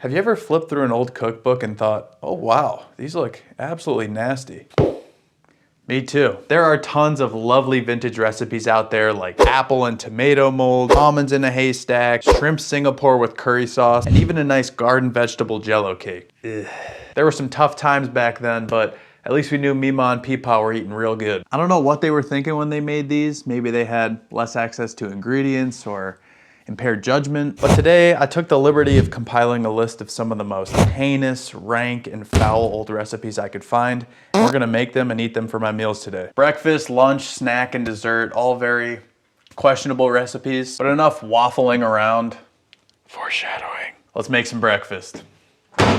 Have you ever flipped through an old cookbook and thought, oh wow, these look absolutely nasty? Me too. There are tons of lovely vintage recipes out there like apple and tomato mold, almonds in a haystack, shrimp Singapore with curry sauce, and even a nice garden vegetable jello cake. Ugh. There were some tough times back then, but at least we knew Mima and Peepaw were eating real good. I don't know what they were thinking when they made these. Maybe they had less access to ingredients or impaired judgment. But today I took the liberty of compiling a list of some of the most heinous, rank, and foul old recipes I could find. And we're gonna make them and eat them for my meals today. Breakfast, lunch, snack, and dessert, all very questionable recipes, but enough waffling around. Foreshadowing. Let's make some breakfast.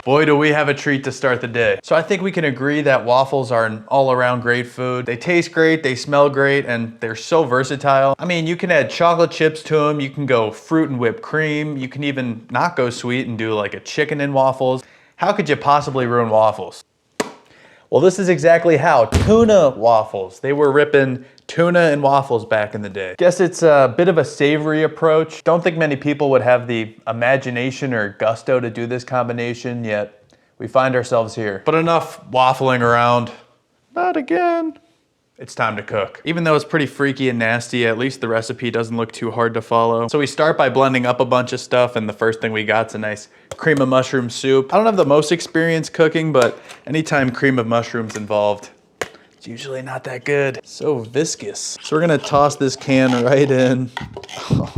Boy, do we have a treat to start the day. So I think we can agree that waffles are an all-around great food. They taste great, they smell great, and they're so versatile. I mean, you can add chocolate chips to them, you can go fruit and whipped cream, you can even not go sweet and do like a chicken and waffles. How could you possibly ruin waffles? Well, this is exactly how. Tuna waffles. They were ripping tuna and waffles back in the day. Guess it's a bit of a savory approach. Don't think many people would have the imagination or gusto to do this combination, yet we find ourselves here. But enough waffling around. Not again. It's time to cook. Even though it's pretty freaky and nasty, at least the recipe doesn't look too hard to follow. So we start by blending up a bunch of stuff, and the first thing we got's a nice cream of mushroom soup. I don't have the most experience cooking, but anytime cream of mushroom's involved, it's usually not that good. So viscous. So we're gonna toss this can right in. Oh,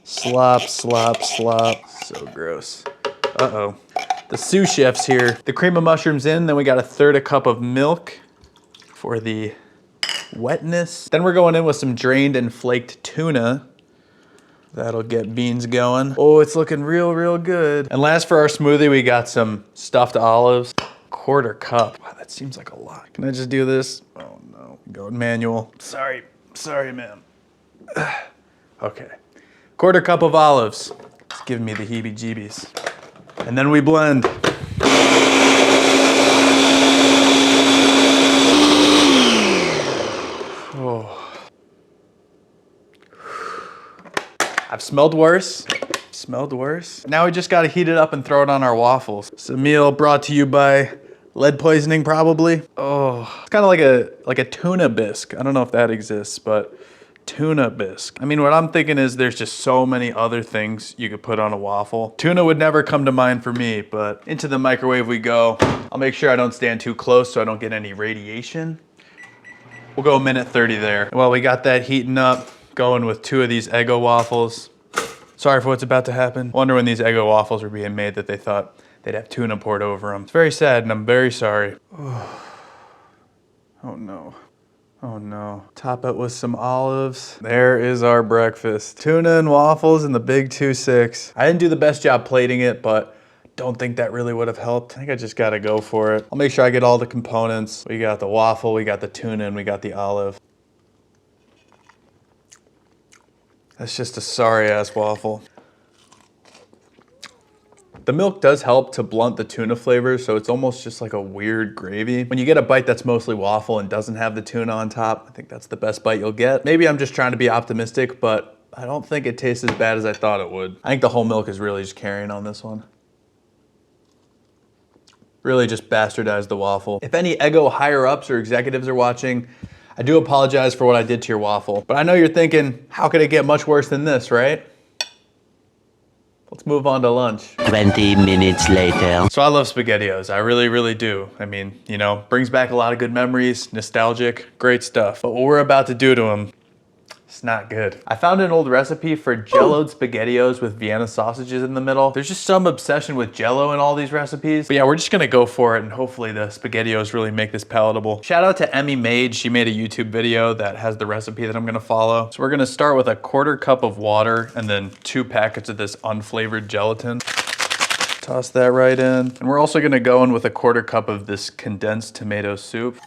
slop, slop, slop. So gross. Uh-oh. The sous chef's here. The cream of mushroom's in, then we got 1/3 cup of milk for the wetness. Then we're going in with some drained and flaked tuna. That'll get beans going. Oh, it's looking real good. And last for our smoothie, we got some stuffed olives. 1/4 cup. Wow, that seems like a lot. Can I just do this? Oh no, going manual. Sorry, man. Okay, 1/4 cup of olives. It's giving me the heebie-jeebies. And then we blend. Oh. I've smelled worse. Now we just gotta heat it up and throw it on our waffles. It's a meal brought to you by lead poisoning, probably. Oh, it's kind of like a tuna bisque. I don't know if that exists, but tuna bisque. I mean, what I'm thinking is there's just so many other things you could put on a waffle. Tuna would never come to mind for me, but into the microwave we go. I'll make sure I don't stand too close so I don't get any radiation. We'll go 1:30 there. Well, we got that heating up, going with 2 of these Eggo waffles. Sorry for what's about to happen. Wonder when these Eggo waffles were being made that they thought they'd have tuna poured over them. It's very sad and I'm very sorry. Oh no. Oh no. Top it with some olives. There is our breakfast. Tuna and waffles in the big 2-6. I didn't do the best job plating it, but don't think that really would have helped. I think I just gotta go for it. I'll make sure I get all the components. We got the waffle, we got the tuna, and we got the olive. That's just a sorry ass waffle. The milk does help to blunt the tuna flavor, so it's almost just like a weird gravy. When you get a bite that's mostly waffle and doesn't have the tuna on top, I think that's the best bite you'll get. Maybe I'm just trying to be optimistic, but I don't think it tastes as bad as I thought it would. I think the whole milk is really just carrying on this one. Really just bastardized the waffle. If any Eggo higher ups or executives are watching, I do apologize for what I did to your waffle. But I know you're thinking, how could it get much worse than this, right? Let's move on to lunch. 20 minutes later. So I love SpaghettiOs, I really do. I mean, you know, brings back a lot of good memories, nostalgic, great stuff. But what we're about to do to them, it's not good. I found an old recipe for Jelloed SpaghettiOs with Vienna sausages in the middle. There's just some obsession with Jello in all these recipes. But yeah, we're just gonna go for it and hopefully the SpaghettiOs really make this palatable. Shout out to Emmy Made. She made a YouTube video that has the recipe that I'm gonna follow. So we're gonna start with 1/4 cup of water and then 2 packets of this unflavored gelatin. Toss that right in. And we're also gonna go in with 1/4 cup of this condensed tomato soup.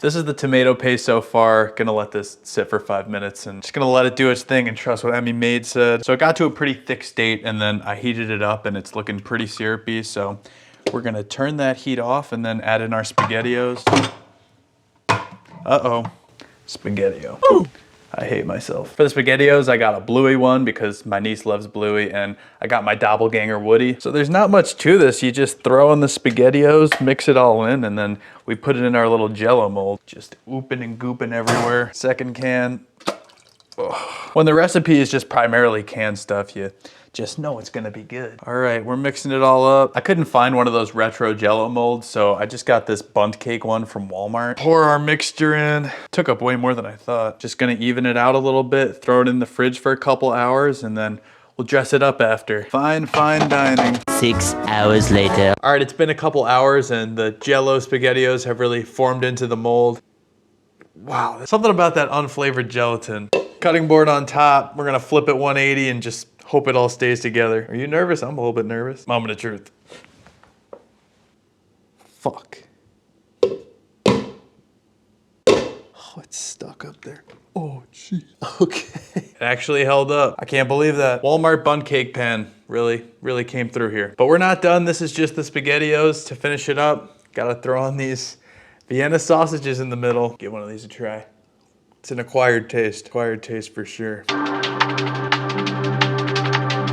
This is the tomato paste so far. Gonna let this sit for 5 minutes and just gonna let it do its thing and trust what Emmy Made said. So it got to a pretty thick state and then I heated it up and it's looking pretty syrupy. So we're gonna turn that heat off and then add in our SpaghettiOs. Uh-oh, SpaghettiO. I hate myself. For the SpaghettiOs, I got a bluey one because my niece loves bluey, and I got my doppelganger woody. So there's not much to this. You just throw in the SpaghettiOs, mix it all in, and then we put it in our little Jello mold. Just ooping and gooping everywhere. Second can. Ugh. When the recipe is just primarily canned stuff, you just know it's gonna be good. All right, we're mixing it all up. I couldn't find one of those retro Jello molds, so I just got this bundt cake one from Walmart. Pour our mixture in. Took up way more than I thought. Just gonna even it out a little bit, throw it in the fridge for a couple hours, and then we'll dress it up after. Fine, fine dining. 6 hours later. All right, it's been a couple hours and the Jello SpaghettiOs have really formed into the mold. Wow, there's something about that unflavored gelatin. Cutting board on top. We're gonna flip it 180 and just hope it all stays together. Are you nervous? I'm a little bit nervous. Moment of truth. Fuck. Oh, it's stuck up there. Oh, gee. Okay. It actually held up. I can't believe that. Walmart bundt cake pan really came through here. But we're not done. This is just the SpaghettiOs. To finish it up, gotta throw on these Vienna sausages in the middle. Give one of these a try. It's an acquired taste for sure.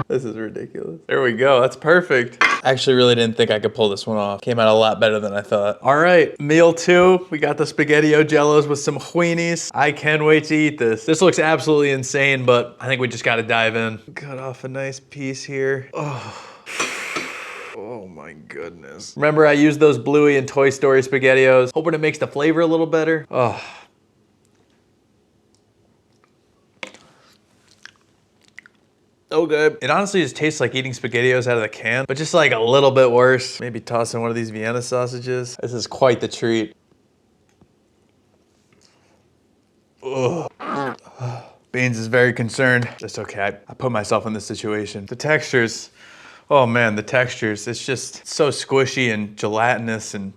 This is ridiculous. There we go, that's perfect. I actually really didn't think I could pull this one off. Came out a lot better than I thought. All right, meal two. We got the SpaghettiO Jellos with some weenies. I can't wait to eat this. This looks absolutely insane, but I think we just gotta dive in. Cut off a nice piece here. Oh my goodness. Remember I used those Bluey and Toy Story SpaghettiOs? Hoping it makes the flavor a little better. Oh. So good. It honestly just tastes like eating SpaghettiOs out of the can, but just like a little bit worse. Maybe toss in one of these Vienna sausages. This is quite the treat. Ugh. Beans is very concerned. That's okay, I put myself in this situation. The textures, oh man, the textures. It's just so squishy and gelatinous and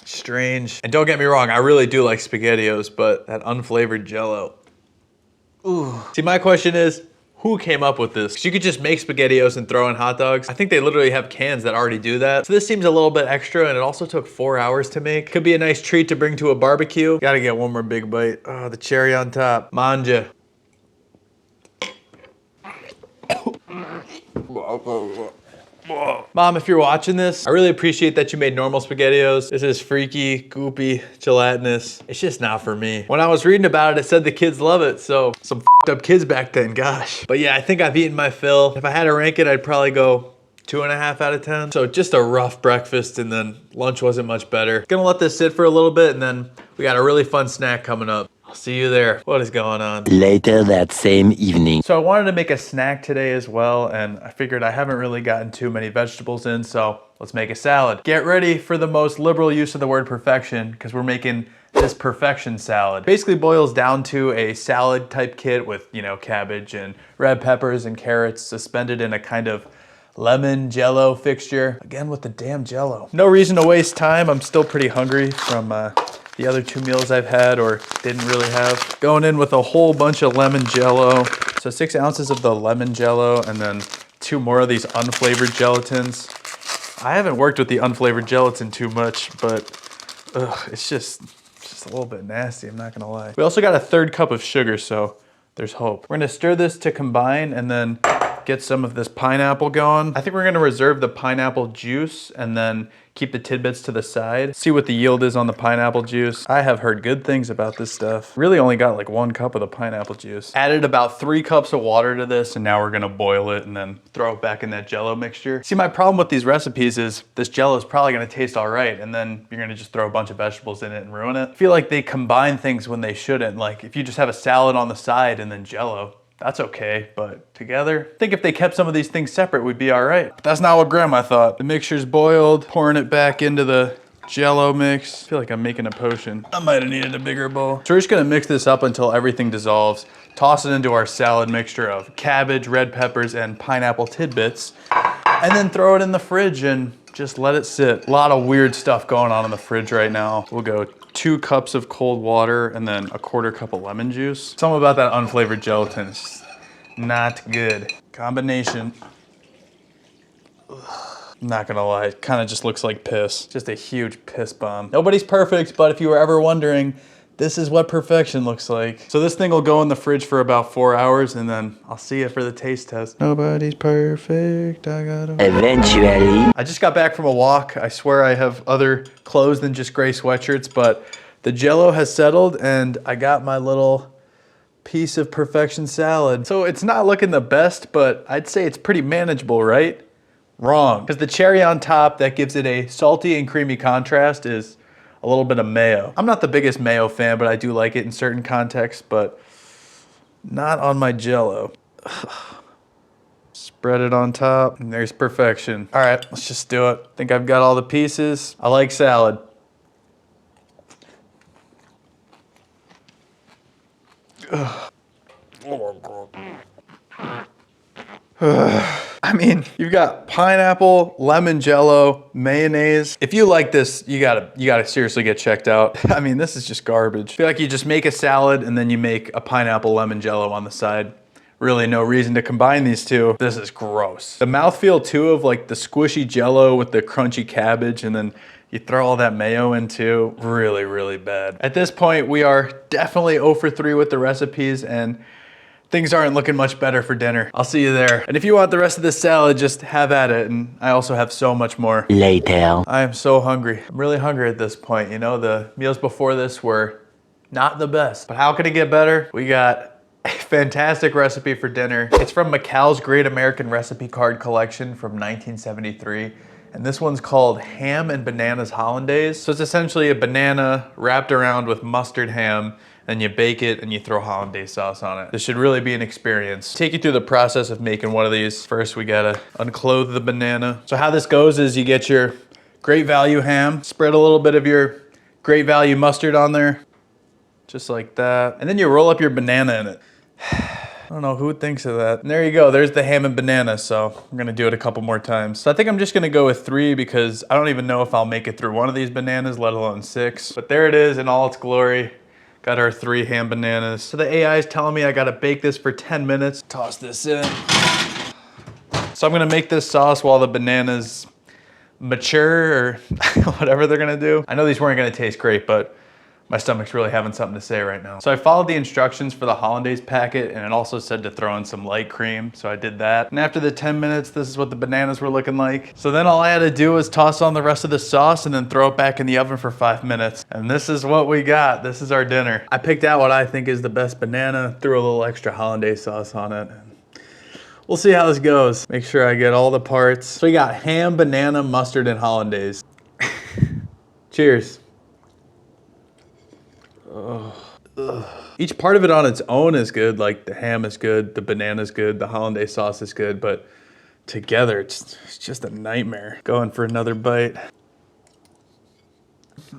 strange. And don't get me wrong, I really do like SpaghettiOs, but that unflavored Jello. Ooh. See, my question is, who came up with this? 'Cause you could just make SpaghettiOs and throw in hot dogs. I think they literally have cans that already do that. So this seems a little bit extra, and it also took 4 hours to make. Could be a nice treat to bring to a barbecue. Gotta get one more big bite. Oh, the cherry on top. Manja. Mom, if you're watching this, I really appreciate that you made normal SpaghettiOs. This is freaky, goopy, gelatinous. It's just not for me. When I was reading about it, it said the kids love it, so some f***ed up kids back then, gosh. But yeah, I think I've eaten my fill. If I had to rank it, I'd probably go 2.5 out of 10. So just a rough breakfast, and then lunch wasn't much better. Gonna let this sit for a little bit, and then we got a really fun snack coming up. I'll see you there. What is going on? Later that same evening. So I wanted to make a snack today as well, and I figured I haven't really gotten too many vegetables in, so let's make a salad. Get ready for the most liberal use of the word perfection, because we're making this perfection salad. Basically boils down to a salad type kit with, you know, cabbage and red peppers and carrots suspended in a kind of lemon Jello fixture. Again with the damn Jello. No reason to waste time. I'm still pretty hungry from the other 2 meals I've had or didn't really have. Going in with a whole bunch of lemon Jello. So 6 ounces of the lemon Jello and then 2 more of these unflavored gelatins. I haven't worked with the unflavored gelatin too much, but it's just a little bit nasty, I'm not gonna lie. We also got a 1/3 cup of sugar, so there's hope. We're gonna stir this to combine and then get some of this pineapple going. I think we're gonna reserve the pineapple juice and then keep the tidbits to the side. See what the yield is on the pineapple juice. I have heard good things about this stuff. Really only got like 1 cup of the pineapple juice. Added about 3 cups of water to this, and now we're gonna boil it and then throw it back in that Jello mixture. See, my problem with these recipes is this Jello is probably gonna taste all right, and then you're gonna just throw a bunch of vegetables in it and ruin it. I feel like they combine things when they shouldn't. Like if you just have a salad on the side and then Jello, that's okay, but together, I think if they kept some of these things separate, we'd be all right. But that's not what Grandma thought. The mixture's boiled, pouring it back into the Jello mix. I feel like I'm making a potion. I might have needed a bigger bowl. So we're just gonna mix this up until everything dissolves, toss it into our salad mixture of cabbage, red peppers, and pineapple tidbits, and then throw it in the fridge and just let it sit. A lot of weird stuff going on in the fridge right now. We'll go 2 cups of cold water and then a 1/4 cup of lemon juice. Something about that unflavored gelatin is just not good. Combination. Ugh. Not gonna lie, it kind of just looks like piss. Just a huge piss bomb. Nobody's perfect, but if you were ever wondering, This is what perfection looks like. So this thing will go in the fridge for about 4 hours and then I'll see it for the taste test. Nobody's perfect, I gotta... Eventually. I just got back from a walk. I swear I have other clothes than just gray sweatshirts, but the Jell-O has settled and I got my little piece of perfection salad. So it's not looking the best, but I'd say it's pretty manageable, right? Wrong. Because the cherry on top that gives it a salty and creamy contrast is a little bit of mayo. I'm not the biggest mayo fan, but I do like it in certain contexts, but not on my Jell-O. Spread it on top, and there's perfection. All right, let's just do it. I think I've got all the pieces. I like salad. I mean, you've got pineapple, lemon Jell-O, mayonnaise. If you like this, you gotta seriously get checked out. I mean, this is just garbage. I feel like you just make a salad and then you make a pineapple lemon Jell-O on the side. Really no reason to combine these two. This is gross. The mouthfeel too of like the squishy Jell-O with the crunchy cabbage and then you throw all that mayo in too. Really, really bad. At this point, we are definitely 0 for 3 with the recipes and things aren't looking much better for dinner. I'll see you there. And if you want the rest of this salad, just have at it. And I also have so much more. Later. I am so hungry. I'm really hungry at this point. You know, the meals before this were not the best. But how could it get better? We got a fantastic recipe for dinner. It's from Macal's Great American Recipe Card Collection from 1973. And this one's called Ham and Bananas Hollandaise. So it's essentially a banana wrapped around with mustard ham, then you bake it and you throw hollandaise sauce on it. This should really be an experience. Take you through the process of making one of these. First, we gotta unclothe the banana. So how this goes is you get your Great Value ham, spread a little bit of your Great Value mustard on there, just like that. And then you roll up your banana in it. I don't know who thinks of that. And there you go, there's the ham and banana. So I'm gonna do it a couple more times. So I think I'm just gonna go with 3 because I don't even know if I'll make it through one of these bananas, let alone 6. But there it is in all its glory. Got our 3 ham bananas. So the AI is telling me I gotta bake this for 10 minutes. Toss this in. So I'm gonna make this sauce while the bananas mature or whatever they're gonna do. I know these weren't gonna taste great, but my stomach's really having something to say right now. So I followed the instructions for the hollandaise packet and it also said to throw in some light cream. So I did that. And after the 10 minutes, this is what the bananas were looking like. So then all I had to do was toss on the rest of the sauce and then throw it back in the oven for 5 minutes. And this is what we got. This is our dinner. I picked out what I think is the best banana, threw a little extra hollandaise sauce on it. We'll see how this goes. Make sure I get all the parts. So we got ham, banana, mustard, and hollandaise. Cheers. Ugh. Each part of it on its own is good, like the ham is good, the banana's good, the hollandaise sauce is good, but together it's just a nightmare. Going for another bite.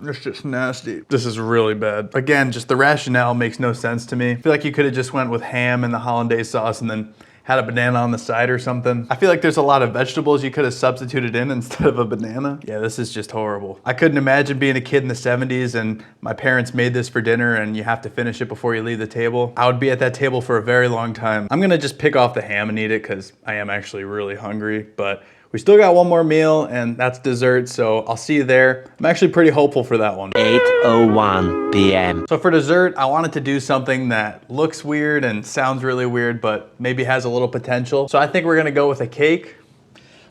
It's just nasty. This is really bad. Again, just the rationale makes no sense to me. I feel like you could have just went with ham and the hollandaise sauce and then had a banana on the side or something. I feel like there's a lot of vegetables you could have substituted in instead of a banana. Yeah, this is just horrible. I couldn't imagine being a kid in the 70s and my parents made this for dinner and you have to finish it before you leave the table. I would be at that table for a very long time. I'm gonna just pick off the ham and eat it because I am actually really hungry, but we still got one more meal and that's dessert, so I'll see you there. I'm actually pretty hopeful for that one. 8:01 p.m. So for dessert, I wanted to do something that looks weird and sounds really weird, but maybe has a little potential. So I think we're gonna go with a cake,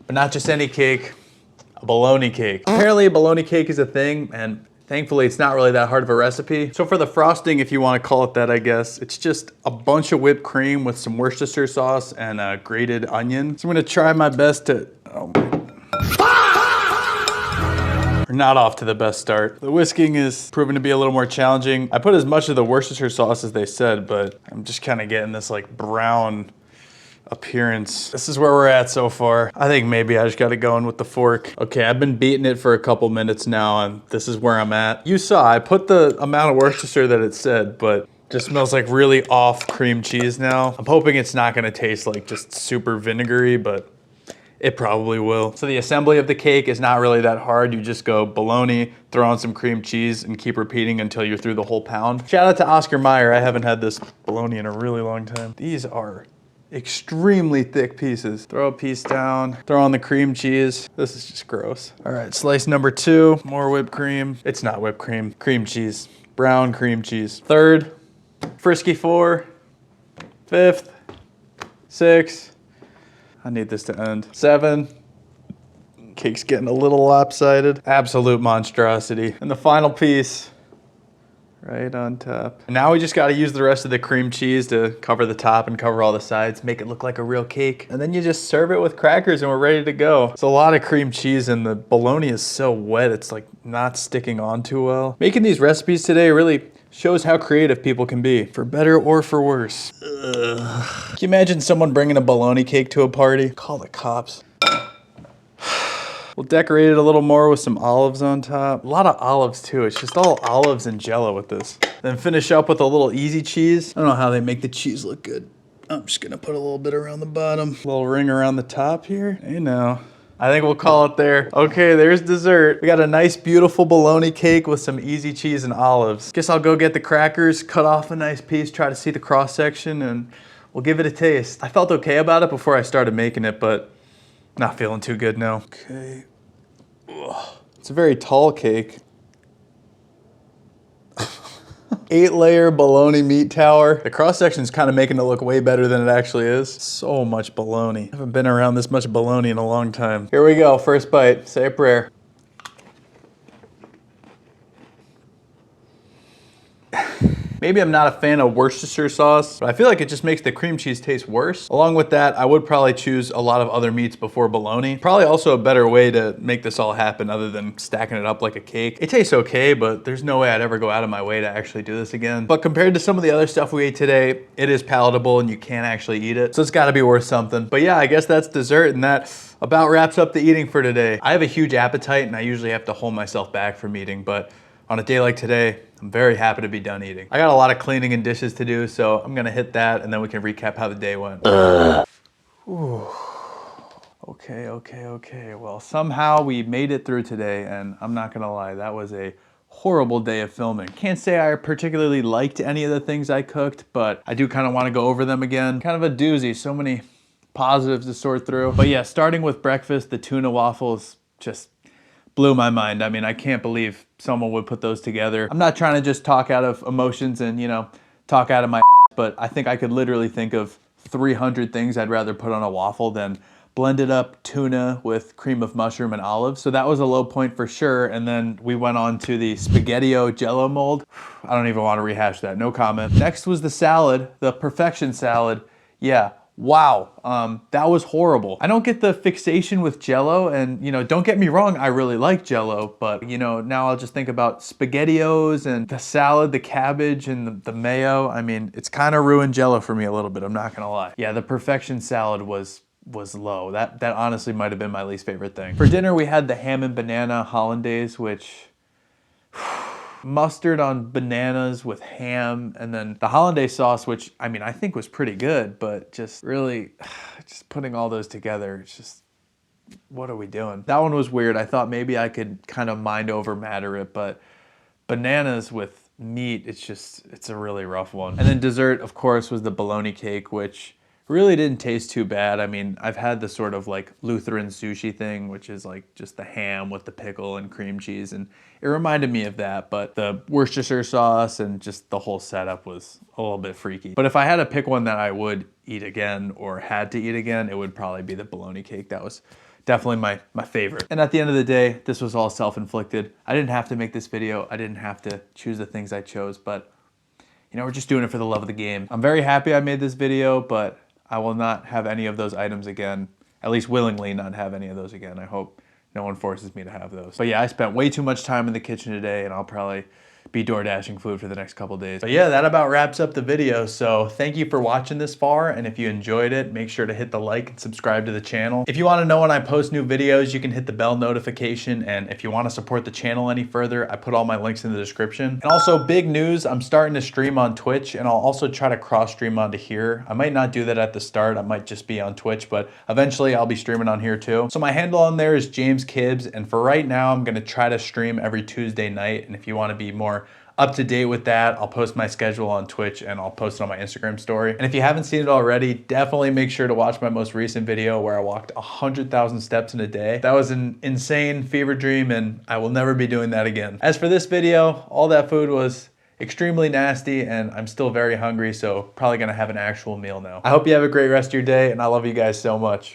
but not just any cake, a bologna cake. Apparently a bologna cake is a thing, and thankfully it's not really that hard of a recipe. So for the frosting, if you wanna call it that, I guess, it's just a bunch of whipped cream with some Worcestershire sauce and a grated onion. So I'm gonna try my best to, we're not off to the best start. The whisking is proving to be a little more challenging. I put as much of the Worcestershire sauce as they said, but I'm just kind of getting this like brown appearance. This is where we're at so far. I think maybe I just got to go in with the fork. Okay, I've been beating it for a couple minutes now and this is where I'm at. You saw, I put the amount of Worcestershire that it said, but just smells like really off cream cheese now. I'm hoping it's not gonna taste like just super vinegary, but it probably will. So the assembly of the cake is not really that hard. You just go bologna, throw on some cream cheese, and keep repeating until you're through the whole pound. Shout out to Oscar Mayer. I haven't had this bologna in a really long time. These are extremely thick pieces. Throw a piece down, throw on the cream cheese. This is just gross. All right, slice number 2, more whipped cream. It's not whipped cream, cream cheese. brown cream cheese. Third, frisky 4, fifth, 6. I need this to end. 7. Cake's getting a little lopsided. Absolute monstrosity. And the final piece, right on top. And now we just gotta use the rest of the cream cheese to cover the top and cover all the sides, make it look like a real cake. And then you just serve it with crackers and we're ready to go. It's a lot of cream cheese and the bologna is so wet, it's like not sticking on too well. Making these recipes today really shows how creative people can be, for better or for worse. Ugh. Can you imagine someone bringing a bologna cake to a party? Call the cops. We'll decorate it a little more with some olives on top. A lot of olives too. It's just all olives and Jello with this. Then finish up with a little easy cheese. I don't know how they make the cheese look good. I'm just gonna put a little bit around the bottom. A little ring around the top here. Hey now. I think we'll call it there. Okay, there's dessert. We got a nice, beautiful bologna cake with some easy cheese and olives. Guess I'll go get the crackers, cut off a nice piece, try to see the cross section, and we'll give it a taste. I felt okay about it before I started making it, but not feeling too good now. Okay. Ugh. It's a very tall cake. 8-layer bologna meat tower. The cross section is kind of making it look way better than it actually is. So much bologna. I haven't been around this much bologna in a long time. Here we go, first bite. Say a prayer. Maybe I'm not a fan of Worcestershire sauce, but I feel like it just makes the cream cheese taste worse. Along with that, I would probably choose a lot of other meats before bologna. Probably also a better way to make this all happen other than stacking it up like a cake. It tastes okay, but there's no way I'd ever go out of my way to actually do this again. But compared to some of the other stuff we ate today, it is palatable and you can actually eat it. So it's gotta be worth something. But yeah, I guess that's dessert and that about wraps up the eating for today. I have a huge appetite and I usually have to hold myself back from eating, but on a day like today, I'm very happy to be done eating. I got a lot of cleaning and dishes to do, so I'm gonna hit that and then we can recap how the day went. Ooh. Okay. Well, somehow we made it through today and I'm not gonna lie, that was a horrible day of filming. Can't say I particularly liked any of the things I cooked, but I do kind of want to go over them again. Kind of a doozy, so many positives to sort through. But yeah, starting with breakfast, the tuna waffles just blew my mind. I mean, I can't believe someone would put those together. I'm not trying to just talk out of emotions and, you know, talk out of my but I think I could literally think of 300 things I'd rather put on a waffle than blended up tuna with cream of mushroom and olives. So that was a low point for sure. And then we went on to the SpaghettiO Jello mold. I don't even want to rehash that, no comment. Next was the salad, the perfection salad. Yeah. Wow, that was horrible. I don't get the fixation with Jello and, you know, don't get me wrong, I really like Jello, but, you know, now I'll just think about SpaghettiOs and the salad, the cabbage and the mayo. I mean, it's kind of ruined Jello for me a little bit, I'm not gonna lie. Yeah, the perfection salad was low. That honestly might have been my least favorite thing. For dinner, we had the ham and banana hollandaise, which mustard on bananas with ham, and then the hollandaise sauce, which I mean I think was pretty good, but just really just putting all those together, it's just, what are we doing? That one was weird. I thought maybe I could kind of mind over matter it, but bananas with meat, it's a really rough one. And then dessert, of course, was the bologna cake, which really didn't taste too bad. I mean, I've had the sort of like Lutheran sushi thing, which is like just the ham with the pickle and cream cheese, and it reminded me of that, but the Worcestershire sauce and just the whole setup was a little bit freaky. But if I had to pick one that I would eat again or had to eat again, it would probably be the bologna cake. That was definitely my favorite. And at the end of the day, this was all self-inflicted. I didn't have to make this video. I didn't have to choose the things I chose, but you know, we're just doing it for the love of the game. I'm very happy I made this video, but I will not have any of those items again, at least willingly not have any of those again. I hope no one forces me to have those. But yeah, I spent way too much time in the kitchen today and I'll probably be door dashing food for the next couple days. But yeah, that about wraps up the video. So thank you for watching this far. And if you enjoyed it, make sure to hit the like and subscribe to the channel. If you want to know when I post new videos, you can hit the bell notification. And if you want to support the channel any further, I put all my links in the description. And also big news, I'm starting to stream on Twitch and I'll also try to cross stream onto here. I might not do that at the start. I might just be on Twitch, but eventually I'll be streaming on here too. So my handle on there is James Kibbs. And for right now, I'm going to try to stream every Tuesday night. And if you want to be more up to date with that, I'll post my schedule on Twitch and I'll post it on my Instagram story. And if you haven't seen it already, definitely make sure to watch my most recent video where I walked 100,000 steps in a day. That was an insane fever dream and I will never be doing that again. As for this video, all that food was extremely nasty, and I'm still very hungry, so probably gonna have an actual meal now. I hope you have a great rest of your day, and I love you guys so much.